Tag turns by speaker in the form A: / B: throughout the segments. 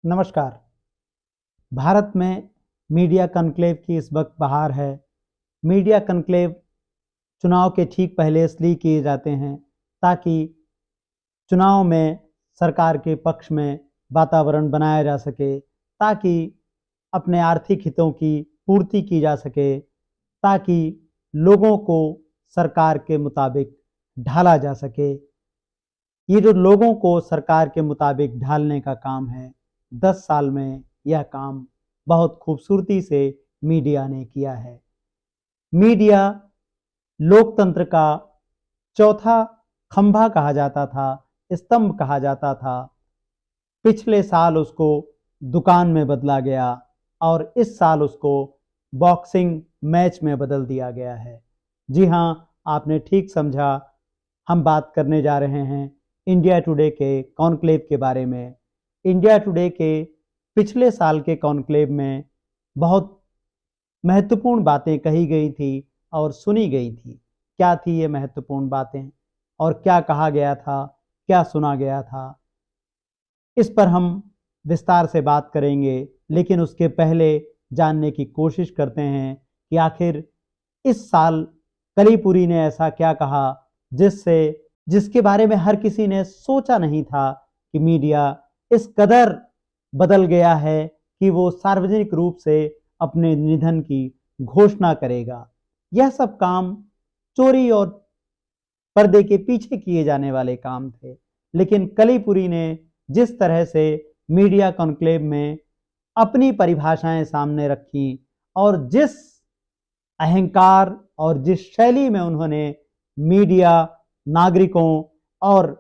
A: नमस्कार। भारत में media conclave की इस वक्त बहार है। मीडिया कॉन्क्लेव चुनाव के ठीक पहले इसलिए किए जाते हैं ताकि चुनाव में सरकार के पक्ष में वातावरण बनाया जा सके, ताकि अपने आर्थिक हितों की पूर्ति की जा सके, ताकि लोगों को सरकार के मुताबिक ढाला जा सके। ये जो लोगों को सरकार के मुताबिक ढालने का काम है, 10 साल में यह काम बहुत खूबसूरती से मीडिया ने किया है। मीडिया लोकतंत्र का चौथा खंभा कहा जाता था, स्तंभ कहा जाता था। पिछले साल उसको दुकान में बदला गया और इस साल उसको बॉक्सिंग मैच में बदल दिया गया है। जी हाँ, आपने ठीक समझा। हम बात करने जा रहे हैं इंडिया टुडे के कॉन्क्लेव के बारे में। इंडिया टुडे के पिछले साल के कॉन्क्लेव में बहुत महत्वपूर्ण बातें कही गई थी और सुनी गई थी। क्या थी ये महत्वपूर्ण बातें और क्या कहा गया था, क्या सुना गया था, इस पर हम विस्तार से बात करेंगे। लेकिन उसके पहले जानने की कोशिश करते हैं कि आखिर इस साल कलीपुरी ने ऐसा क्या कहा जिसके बारे में हर किसी ने सोचा नहीं था कि मीडिया इस कदर बदल गया है कि वो सार्वजनिक रूप से अपने निधन की घोषणा करेगा। यह सब काम चोरी और पर्दे के पीछे किए जाने वाले काम थे, लेकिन कलीपुरी ने जिस तरह से मीडिया कॉन्क्लेव में अपनी परिभाषाएं सामने रखी और जिस अहंकार और जिस शैली में उन्होंने मीडिया, नागरिकों और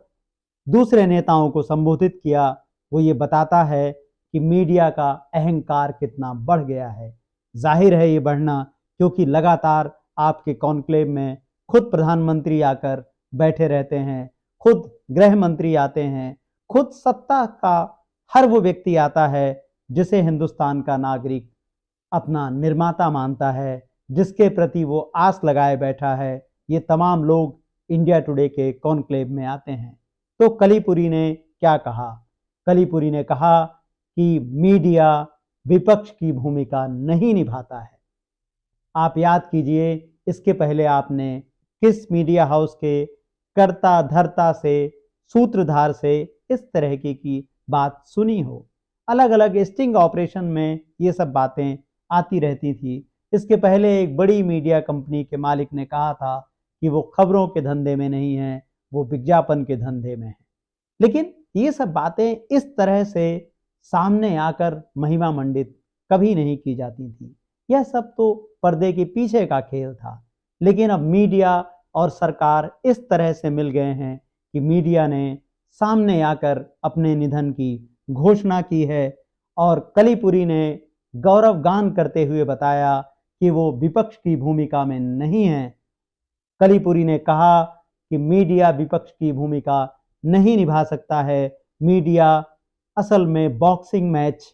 A: दूसरे नेताओं को संबोधित किया, वो ये बताता है कि मीडिया का अहंकार कितना बढ़ गया है। जाहिर है ये बढ़ना, क्योंकि लगातार आपके कॉन्क्लेव में खुद प्रधानमंत्री आकर बैठे रहते हैं, खुद गृह मंत्री आते हैं, खुद सत्ता का हर वो व्यक्ति आता है जिसे हिंदुस्तान का नागरिक अपना निर्माता मानता है, जिसके प्रति वो आस लगाए बैठा है। ये तमाम लोग इंडिया टुडे के कॉन्क्लेव में आते हैं। तो कलीपुरी ने क्या कहा? कलीपुरी ने कहा कि मीडिया विपक्ष की भूमिका नहीं निभाता है। आप याद कीजिए, इसके पहले आपने किस मीडिया हाउस के कर्ता धर्ता से, सूत्रधार से इस तरह की बात सुनी हो? अलग अलग स्टिंग ऑपरेशन में ये सब बातें आती रहती थी। इसके पहले एक बड़ी मीडिया कंपनी के मालिक ने कहा था कि वो खबरों के धंधे में नहीं है, वो विज्ञापन के धंधे में है। लेकिन ये सब बातें इस तरह से सामने आकर महिमा मंडित कभी नहीं की जाती थी। यह सब तो पर्दे के पीछे का खेल था। लेकिन अब मीडिया और सरकार इस तरह से मिल गए हैं कि मीडिया ने सामने आकर अपने निधन की घोषणा की है और कलीपुरी ने गौरव गान करते हुए बताया कि वो विपक्ष की भूमिका में नहीं है। कलीपुरी ने कहा कि मीडिया विपक्ष की भूमिका नहीं निभा सकता है। मीडिया असल में बॉक्सिंग मैच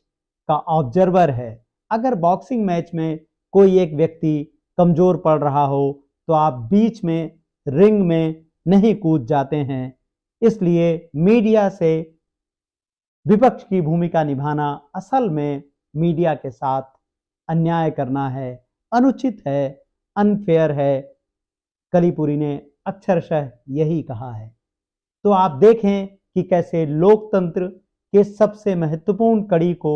A: का ऑब्जर्वर है। अगर बॉक्सिंग मैच में कोई एक व्यक्ति कमजोर पड़ रहा हो तो आप बीच में रिंग में नहीं कूद जाते हैं। इसलिए मीडिया से विपक्ष की भूमिका निभाना असल में मीडिया के साथ अन्याय करना है, अनुचित है, अनफेयर है। कलीपुरी ने अक्षरशः यही कहा है। तो आप देखें कि कैसे लोकतंत्र के सबसे महत्वपूर्ण कड़ी को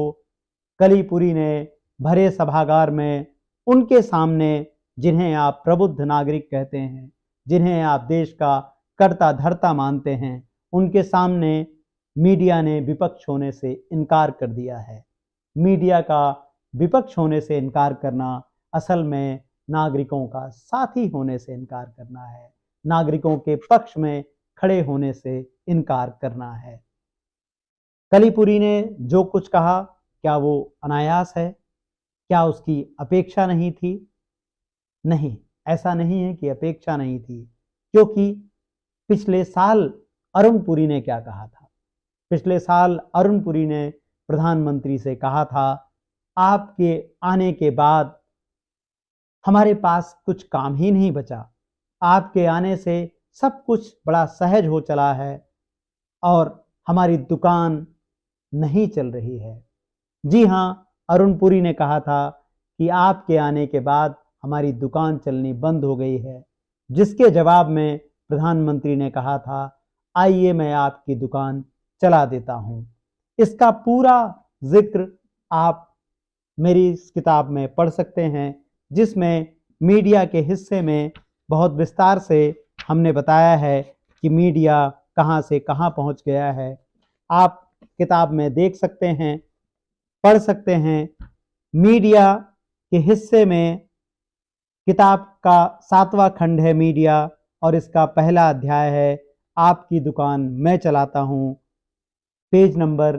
A: कलीपुरी ने भरे सभागार में उनके सामने, जिन्हें आप प्रबुद्ध नागरिक कहते हैं, जिन्हें आप देश का कर्ता धर्ता मानते हैं, उनके सामने मीडिया ने विपक्ष होने से इनकार कर दिया है। मीडिया का विपक्ष होने से इनकार करना असल में नागरिकों का साथी होने से इनकार करना है, नागरिकों के पक्ष में खड़े होने से इनकार करना है। कलीपुरी ने जो कुछ कहा, क्या वो अनायास है? क्या उसकी अपेक्षा नहीं थी? नहीं, ऐसा नहीं है कि अपेक्षा नहीं थी, क्योंकि पिछले साल अरुण पुरी ने क्या कहा था? पिछले साल अरुण पुरी ने प्रधानमंत्री से कहा था, आपके आने के बाद हमारे पास कुछ काम ही नहीं बचा। आपके आने से सब कुछ बड़ा सहज हो चला है और हमारी दुकान नहीं चल रही है। जी हाँ, अरुण पुरी ने कहा था कि आपके आने के बाद हमारी दुकान चलनी बंद हो गई है, जिसके जवाब में प्रधानमंत्री ने कहा था, आइए मैं आपकी दुकान चला देता हूं। इसका पूरा जिक्र आप मेरी इस किताब में पढ़ सकते हैं, जिसमें मीडिया के हिस्से में बहुत विस्तार से हमने बताया है कि मीडिया कहां से कहां पहुंच गया है। आप किताब में देख सकते हैं, पढ़ सकते हैं। मीडिया के हिस्से में किताब का 7वां खंड है मीडिया, और इसका पहला अध्याय है आपकी दुकान मैं चलाता हूं। पेज नंबर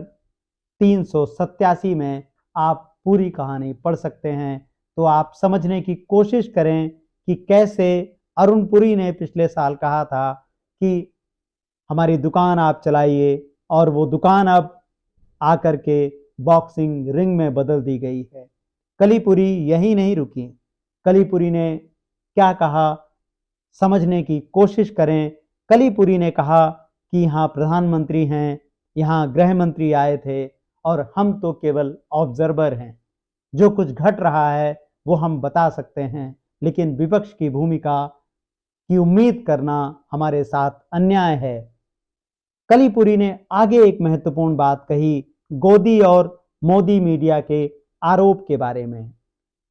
A: 387 में आप पूरी कहानी पढ़ सकते हैं। तो आप समझने की कोशिश करें कि कैसे अरुण पुरी ने पिछले साल कहा था कि हमारी दुकान आप चलाइए, और वो दुकान अब आकर के बॉक्सिंग रिंग में बदल दी गई है। कलीपुरी यही नहीं रुकी। कलीपुरी ने क्या कहा, समझने की कोशिश करें। कलीपुरी ने कहा कि यहाँ प्रधानमंत्री हैं, यहाँ गृह मंत्री आए थे, और हम तो केवल ऑब्जर्वर हैं। जो कुछ घट रहा है वो हम बता सकते हैं, लेकिन विपक्ष की भूमिका की उम्मीद करना हमारे साथ अन्याय है। कलीपुरी ने आगे एक महत्वपूर्ण बात कही, गोदी और मोदी मीडिया के आरोप के बारे में।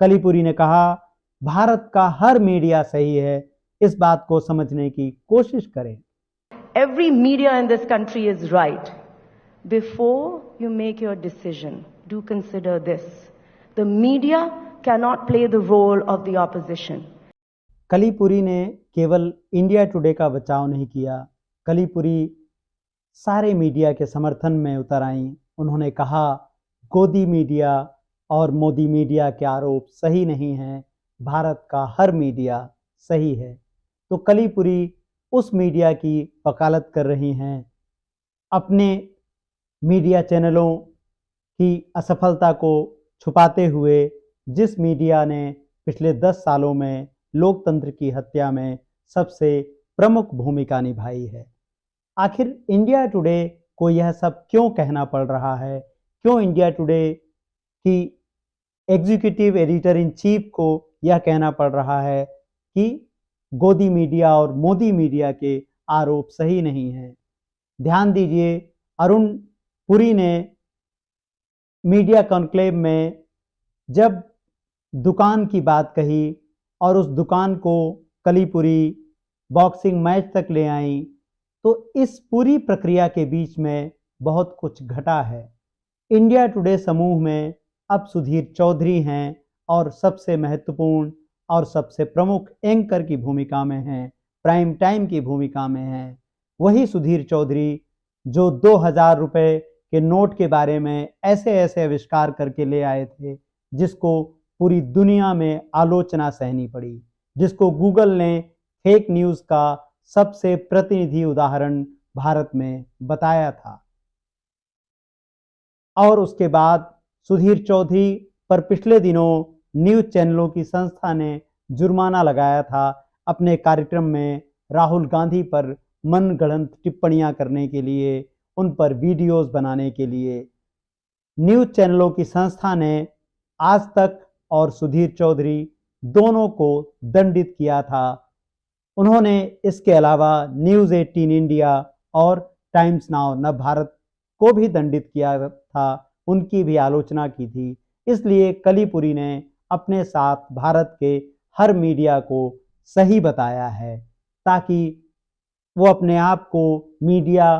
A: कलीपुरी ने कहा, भारत का हर मीडिया सही है, इस बात को समझने की कोशिश करें।
B: Every media in this country is right. Before you make your decision, do consider this. The media cannot play the role of the opposition.
A: Kalli Purie ने केवल इंडिया टुडे का बचाव नहीं किया, कलीपुरी सारे मीडिया के समर्थन में उतर आईं। उन्होंने कहा, गोदी मीडिया और मोदी मीडिया के आरोप सही नहीं हैं, भारत का हर मीडिया सही है। तो कलीपुरी उस मीडिया की वकालत कर रही हैं, अपने मीडिया चैनलों की असफलता को छुपाते हुए, जिस मीडिया ने पिछले 10 सालों में लोकतंत्र की हत्या में सबसे प्रमुख भूमिका निभाई है। आखिर इंडिया टुडे को यह सब क्यों कहना पड़ रहा है? क्यों इंडिया टुडे की एग्जीक्यूटिव एडिटर इन चीफ को यह कहना पड़ रहा है कि गोदी मीडिया और मोदी मीडिया के आरोप सही नहीं हैं? ध्यान दीजिए, अरुण पुरी ने मीडिया कॉन्क्लेव में जब दुकान की बात कही और उस दुकान को कलीपुरी बॉक्सिंग मैच तक ले आई, तो इस पूरी प्रक्रिया के बीच में बहुत कुछ घटा है। इंडिया टुडे समूह में अब सुधीर चौधरी हैं, और सबसे महत्वपूर्ण और सबसे प्रमुख एंकर की भूमिका में हैं, प्राइम टाइम की भूमिका में हैं। वही सुधीर चौधरी जो 2000 रुपए के नोट के बारे में ऐसे ऐसे आविष्कार करके ले आए थे, जिसको पूरी दुनिया में आलोचना सहनी पड़ी, जिसको गूगल ने फेक न्यूज़ का सबसे प्रतिनिधि उदाहरण भारत में बताया था। और उसके बाद सुधीर चौधरी पर पिछले दिनों न्यूज़ चैनलों की संस्था ने जुर्माना लगाया था, अपने कार्यक्रम में राहुल गांधी पर मनगढ़ंत टिप्पणियां करने के लिए, उन पर वीडियोस बनाने के लिए। न्यूज़ चैनलों की संस्था ने आज तक और सुधीर चौधरी दोनों को दंडित किया था। उन्होंने इसके अलावा न्यूज़ 18 इंडिया और टाइम्स नाउ नव भारत को भी दंडित किया था, उनकी भी आलोचना की थी। इसलिए कलीपुरी ने अपने साथ भारत के हर मीडिया को सही बताया है, ताकि वो अपने आप को मीडिया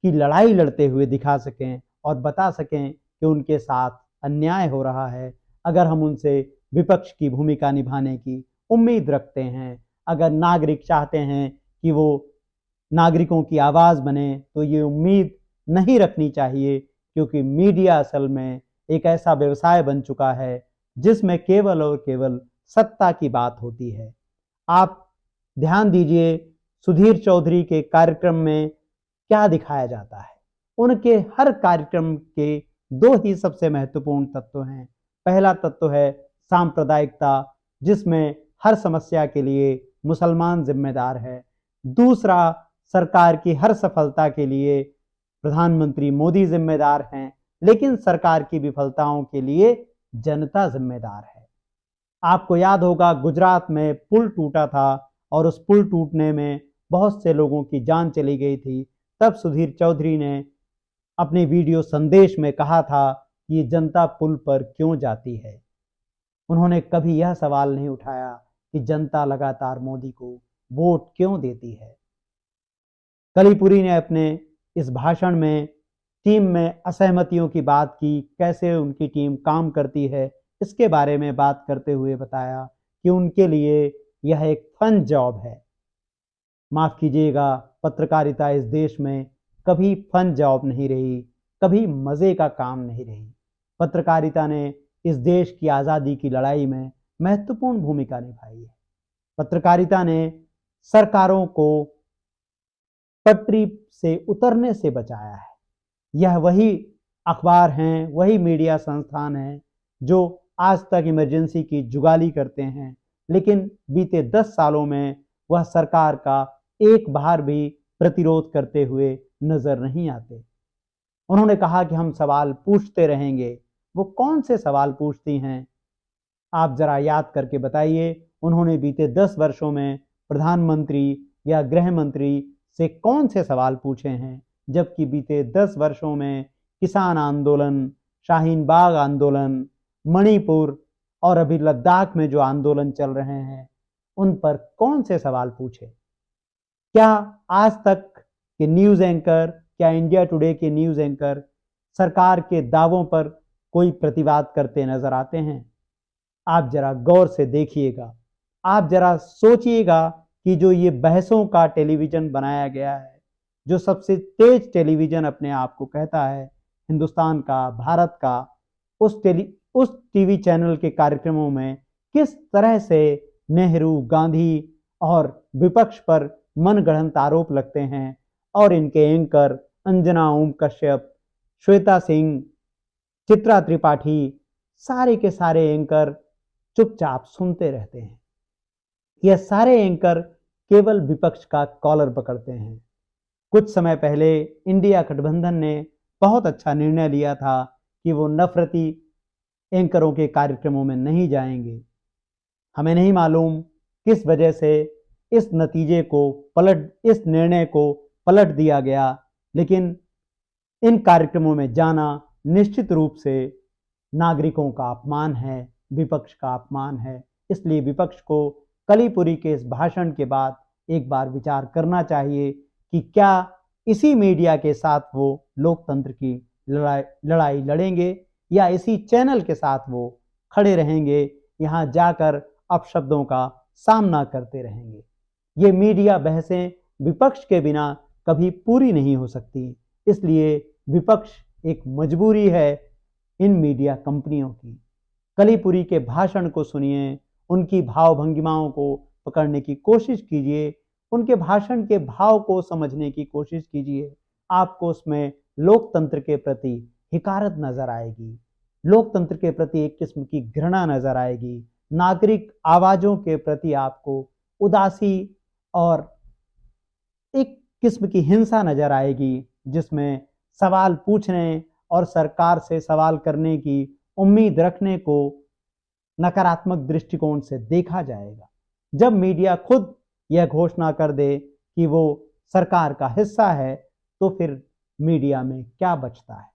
A: की लड़ाई लड़ते हुए दिखा सकें और बता सकें कि उनके साथ अन्याय हो रहा है। अगर हम उनसे विपक्ष की भूमिका निभाने की उम्मीद रखते हैं, अगर नागरिक चाहते हैं कि वो नागरिकों की आवाज़ बने, तो ये उम्मीद नहीं रखनी चाहिए, क्योंकि मीडिया असल में एक ऐसा व्यवसाय बन चुका है जिसमें केवल और केवल सत्ता की बात होती है। आप ध्यान दीजिए, सुधीर चौधरी के कार्यक्रम में क्या दिखाया जाता है। उनके हर कार्यक्रम के दो ही सबसे महत्वपूर्ण तत्व हैं। पहला तत्व है सांप्रदायिकता, जिसमें हर समस्या के लिए मुसलमान जिम्मेदार है। दूसरा, सरकार की हर सफलता के लिए प्रधानमंत्री मोदी जिम्मेदार हैं, लेकिन सरकार की विफलताओं के लिए जनता जिम्मेदार है। आपको याद होगा गुजरात में पुल टूटा था और उस पुल टूटने में बहुत से लोगों की जान चली गई थी। तब सुधीर चौधरी ने अपने वीडियो संदेश में कहा था कि ये जनता पुल पर क्यों जाती है। उन्होंने कभी यह सवाल नहीं उठाया कि जनता लगातार मोदी को वोट क्यों देती है। कलीपुरी ने अपने इस भाषण में टीम में असहमतियों की बात की, कैसे उनकी टीम काम करती है इसके बारे में बात करते हुए बताया कि उनके लिए यह एक फन जॉब है। माफ कीजिएगा, पत्रकारिता इस देश में कभी फन जॉब नहीं रही, कभी मजे का काम नहीं रही। पत्रकारिता ने इस देश की आज़ादी की लड़ाई में महत्वपूर्ण भूमिका निभाई है। पत्रकारिता ने सरकारों को पटरी से उतरने से बचाया है। यह वही अखबार हैं, वही मीडिया संस्थान हैं जो आज तक इमरजेंसी की जुगाली करते हैं, लेकिन बीते 10 सालों में वह सरकार का एक बार भी प्रतिरोध करते हुए नजर नहीं आते। उन्होंने कहा कि हम सवाल पूछते रहेंगे। वो कौन से सवाल पूछती हैं, आप जरा याद करके बताइए। उन्होंने बीते 10 वर्षों में प्रधानमंत्री या गृह मंत्री से कौन से सवाल पूछे हैं, जबकि बीते 10 वर्षों में किसान आंदोलन, शाहीन बाग आंदोलन, मणिपुर और अभी लद्दाख में जो आंदोलन चल रहे हैं उन पर कौन से सवाल पूछे। क्या आज तक के न्यूज़ एंकर, क्या इंडिया टुडे के न्यूज़ एंकर सरकार के दावों पर कोई प्रतिवाद करते नजर आते हैं? आप जरा गौर से देखिएगा, आप जरा सोचिएगा कि जो ये बहसों का टेलीविजन बनाया गया है, जो सबसे तेज टेलीविजन अपने आप को कहता है हिंदुस्तान का, भारत का, उस टीवी चैनल के कार्यक्रमों में किस तरह से नेहरू, गांधी और विपक्ष पर मनगढ़ंत आरोप लगते हैं और इनके एंकर अंजना ओम कश्यप, श्वेता सिंह, चित्रा त्रिपाठी, सारे के सारे एंकर चुपचाप सुनते रहते हैं। यह सारे एंकर केवल विपक्ष का कॉलर पकड़ते हैं। कुछ समय पहले इंडिया गठबंधन ने बहुत अच्छा निर्णय लिया था कि वो नफरती एंकरों के कार्यक्रमों में नहीं जाएंगे। हमें नहीं मालूम किस वजह से इस निर्णय को पलट दिया गया, लेकिन इन कार्यक्रमों में जाना निश्चित रूप से नागरिकों का अपमान है, विपक्ष का अपमान है। इसलिए विपक्ष को कलीपुरी के इस भाषण के बाद एक बार विचार करना चाहिए कि क्या इसी मीडिया के साथ वो लोकतंत्र की लड़ाई लड़ेंगे या इसी चैनल के साथ वो खड़े रहेंगे, यहाँ जाकर अपशब्दों का सामना करते रहेंगे। ये मीडिया बहसें विपक्ष के बिना कभी पूरी नहीं हो सकती। इसलिए विपक्ष एक मजबूरी है इन मीडिया कंपनियों की। कलीपुरी के भाषण को सुनिए, उनकी भाव भंगिमाओं को पकड़ने की कोशिश कीजिए, उनके भाषण के भाव को समझने की कोशिश कीजिए। आपको उसमें लोकतंत्र के प्रति हिकारत नजर आएगी, लोकतंत्र के प्रति एक किस्म की घृणा नजर आएगी, नागरिक आवाजों के प्रति आपको उदासी और एक किस्म की हिंसा नजर आएगी, जिसमें सवाल पूछने और सरकार से सवाल करने की उम्मीद रखने को नकारात्मक दृष्टिकोण से देखा जाएगा। जब मीडिया खुद यह घोषणा कर दे कि वो सरकार का हिस्सा है, तो फिर मीडिया में क्या बचता है।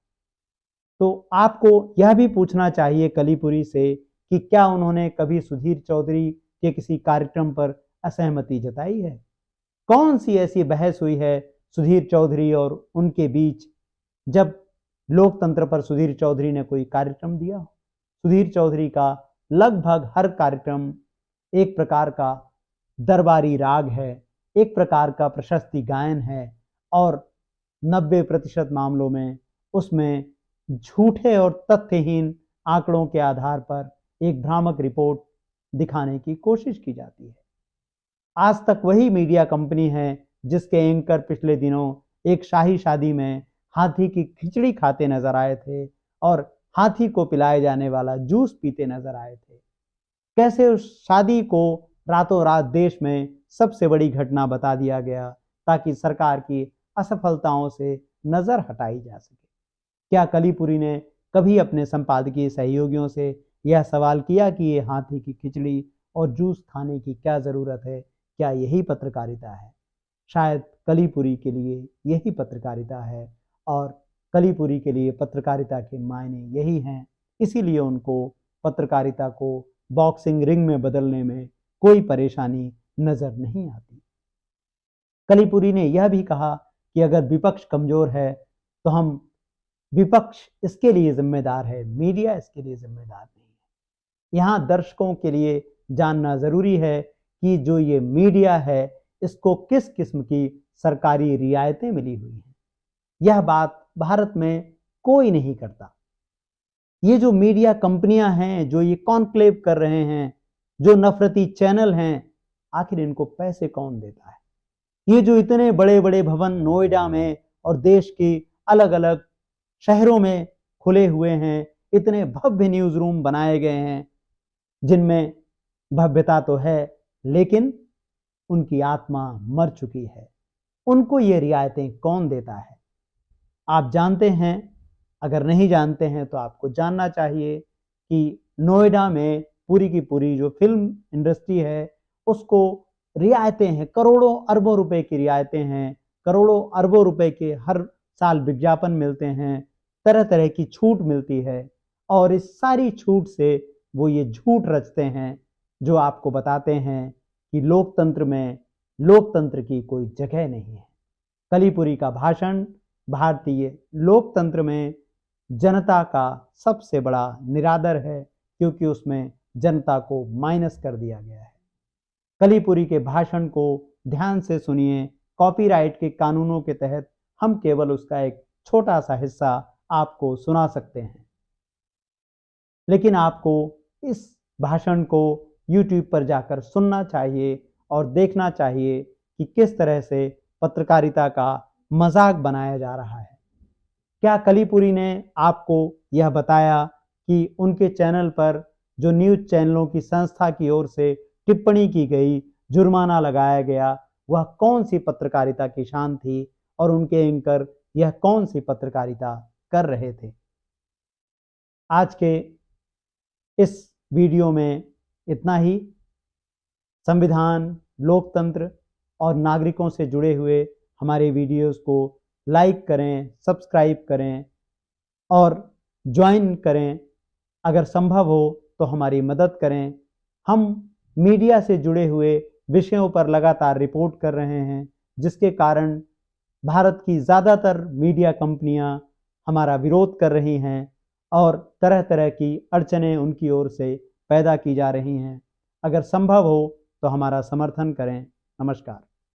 A: तो आपको यह भी पूछना चाहिए कलीपुरी से कि क्या उन्होंने कभी सुधीर चौधरी के किसी कार्यक्रम पर असहमति जताई है। कौन सी ऐसी बहस हुई है सुधीर चौधरी और उनके बीच जब लोकतंत्र पर सुधीर चौधरी ने कोई कार्यक्रम दिया हो। सुधीर चौधरी का लगभग हर कार्यक्रम एक प्रकार का दरबारी राग है, एक प्रकार का प्रशस्ति गायन है और 90% मामलों में उसमें झूठे और तथ्यहीन आंकड़ों के आधार पर एक भ्रामक रिपोर्ट दिखाने की कोशिश की जाती है। आज तक वही मीडिया कंपनी है जिसके एंकर पिछले दिनों एक शाही शादी में हाथी की खिचड़ी खाते नजर आए थे और हाथी को पिलाए जाने वाला जूस पीते नजर आए थे। कैसे उस शादी को रातों रात देश में सबसे बड़ी घटना बता दिया गया ताकि सरकार की असफलताओं से नज़र हटाई जा सके। क्या कलीपुरी ने कभी अपने संपादकीय सहयोगियों से यह सवाल किया कि ये हाथी की खिचड़ी और जूस खाने की क्या ज़रूरत है? क्या यही पत्रकारिता है? शायद कलीपुरी के लिए यही पत्रकारिता है और कलीपुरी के लिए पत्रकारिता के मायने यही हैं। इसीलिए उनको पत्रकारिता को बॉक्सिंग रिंग में बदलने में कोई परेशानी नज़र नहीं आती। कलीपुरी ने यह भी कहा कि अगर विपक्ष कमज़ोर है तो हम विपक्ष इसके लिए जिम्मेदार है, मीडिया इसके लिए जिम्मेदार नहीं है। यहाँ दर्शकों के लिए जानना ज़रूरी है कि जो ये मीडिया है इसको किस किस्म की सरकारी रियायतें मिली हुई हैं। यह बात भारत में कोई नहीं करता। ये जो मीडिया कंपनियां हैं, जो ये कॉन्क्लेव कर रहे हैं, जो नफरती चैनल हैं, आखिर इनको पैसे कौन देता है? ये जो इतने बड़े बड़े भवन नोएडा में और देश की अलग अलग शहरों में खुले हुए हैं, इतने भव्य न्यूज़ रूम बनाए गए हैं जिनमें भव्यता तो है लेकिन उनकी आत्मा मर चुकी है। उनको ये रियायतें कौन देता है? आप जानते हैं, अगर नहीं जानते हैं तो आपको जानना चाहिए कि नोएडा में पूरी की पूरी जो फिल्म इंडस्ट्री है उसको रियायतें हैं, करोड़ों अरबों रुपए की रियायतें हैं, करोड़ों अरबों रुपए के हर साल विज्ञापन मिलते हैं, तरह तरह की छूट मिलती है और इस सारी छूट से वो ये झूठ रचते हैं जो आपको बताते हैं कि लोकतंत्र में लोकतंत्र की कोई जगह नहीं है। कलीपुरी का भाषण भारतीय लोकतंत्र में जनता का सबसे बड़ा निरादर है क्योंकि उसमें जनता को माइनस कर दिया गया है। कलीपुरी के भाषण को ध्यान से सुनिए। कॉपीराइट के कानूनों के तहत हम केवल उसका एक छोटा सा हिस्सा आपको सुना सकते हैं, लेकिन आपको इस भाषण को YouTube पर जाकर सुनना चाहिए और देखना चाहिए कि किस तरह से पत्रकारिता का मजाक बनाया जा रहा है। क्या कलीपुरी ने आपको यह बताया कि उनके चैनल पर जो न्यूज़ चैनलों की संस्था की ओर से टिप्पणी की गई, जुर्माना लगाया गया, वह कौन सी पत्रकारिता की शान थी और उनके एंकर यह कौन सी पत्रकारिता कर रहे थे? आज के इस वीडियो में इतना ही। संविधान, लोकतंत्र और नागरिकों से जुड़े हुए हमारे वीडियोस को लाइक करें, सब्सक्राइब करें और ज्वाइन करें। अगर संभव हो तो हमारी मदद करें। हम मीडिया से जुड़े हुए विषयों पर लगातार रिपोर्ट कर रहे हैं जिसके कारण भारत की ज़्यादातर मीडिया कंपनियां हमारा विरोध कर रही हैं और तरह तरह की अड़चनें उनकी ओर से पैदा की जा रही हैं। अगर संभव हो तो हमारा समर्थन करें। नमस्कार।